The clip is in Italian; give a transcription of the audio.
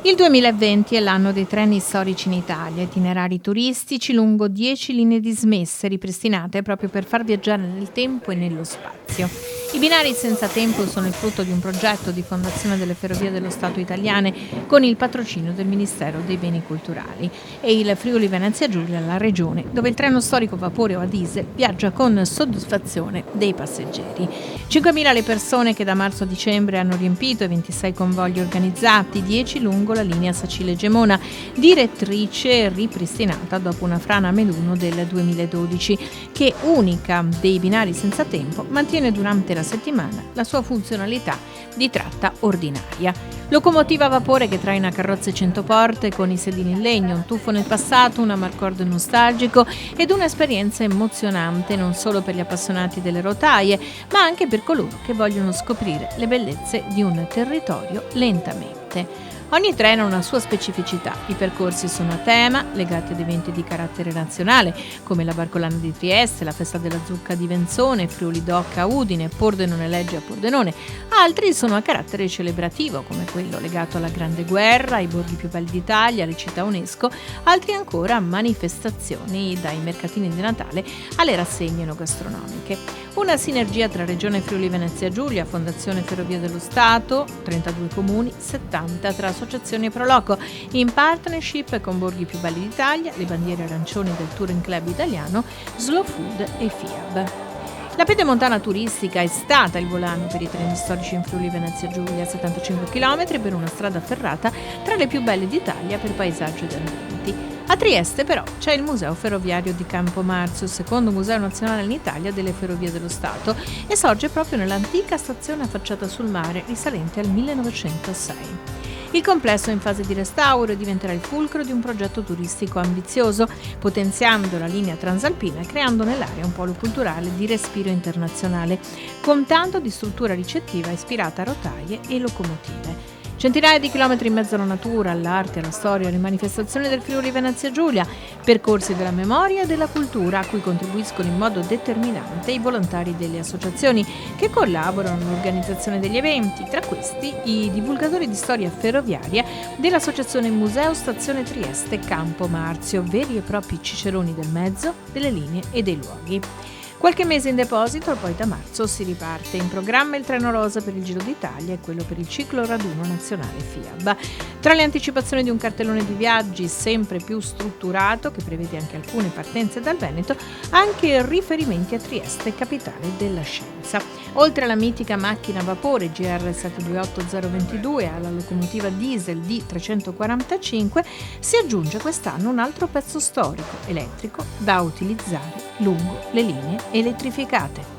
Il 2020 è l'anno dei treni storici in Italia, itinerari turistici lungo 10 linee dismesse ripristinate proprio per far viaggiare nel tempo e nello spazio. I binari senza tempo sono il frutto di un progetto di Fondazione delle Ferrovie dello Stato italiane con il patrocinio del Ministero dei Beni Culturali e il Friuli Venezia Giulia, la regione dove il treno storico a vapore o a diesel viaggia con soddisfazione dei passeggeri. 5.000 le persone che da marzo a dicembre hanno riempito i 26 convogli organizzati, 10 lungo la linea Sacile-Gemona, direttrice ripristinata dopo una frana a Meluno del 2012, che, unica dei binari senza tempo, mantiene durante la settimana la sua funzionalità di tratta ordinaria. Locomotiva a vapore che traina carrozze 100 porte con i sedili in legno, un tuffo nel passato, un amarcord nostalgico ed un'esperienza emozionante non solo per gli appassionati delle rotaie, ma anche per coloro che vogliono scoprire le bellezze di un territorio lentamente. Ogni treno ha una sua specificità. I percorsi sono a tema, legati ad eventi di carattere nazionale, come la Barcolana di Trieste, la Festa della Zucca di Venzone, Friuli Doc a Udine, Pordenone Legge a Pordenone. Altri sono a carattere celebrativo, come quello legato alla Grande Guerra, ai borghi più belli d'Italia, alle città UNESCO. Altri ancora a manifestazioni, dai mercatini di Natale alle rassegne enogastronomiche. Una sinergia tra Regione Friuli Venezia Giulia, Fondazione Ferrovie dello Stato, 32 comuni, 70 tra associazioni e Proloco, in partnership con Borghi più belli d'Italia, le bandiere arancioni del Touring Club italiano, Slow Food e FIAB. La pedemontana turistica è stata il volano per i treni storici in Friuli Venezia Giulia, 75 km per una strada ferrata tra le più belle d'Italia per paesaggio ed ambienti. A Trieste però c'è il Museo Ferroviario di Campo Marzio, il secondo museo nazionale in Italia delle Ferrovie dello Stato, e sorge proprio nell'antica stazione affacciata sul mare risalente al 1906. Il complesso è in fase di restauro e diventerà il fulcro di un progetto turistico ambizioso, potenziando la linea transalpina e creando nell'area un polo culturale di respiro internazionale, con tanto di struttura ricettiva ispirata a rotaie e locomotive. Centinaia di chilometri in mezzo alla natura, all'arte, alla storia, alle manifestazioni del Friuli Venezia Giulia, percorsi della memoria e della cultura a cui contribuiscono in modo determinante i volontari delle associazioni che collaborano all'organizzazione degli eventi, tra questi i divulgatori di storia ferroviaria dell'associazione Museo Stazione Trieste Campo Marzio, veri e propri ciceroni del mezzo, delle linee e dei luoghi. Qualche mese in deposito, poi da marzo si riparte. In programma il treno rosa per il Giro d'Italia e quello per il ciclo raduno nazionale FIAB. Tra le anticipazioni di un cartellone di viaggi sempre più strutturato, che prevede anche alcune partenze dal Veneto, anche riferimenti a Trieste, capitale della scienza. Oltre alla mitica macchina a vapore GR 728022 e alla locomotiva diesel D345, si aggiunge quest'anno un altro pezzo storico, elettrico, da utilizzare lungo le linee elettrificate.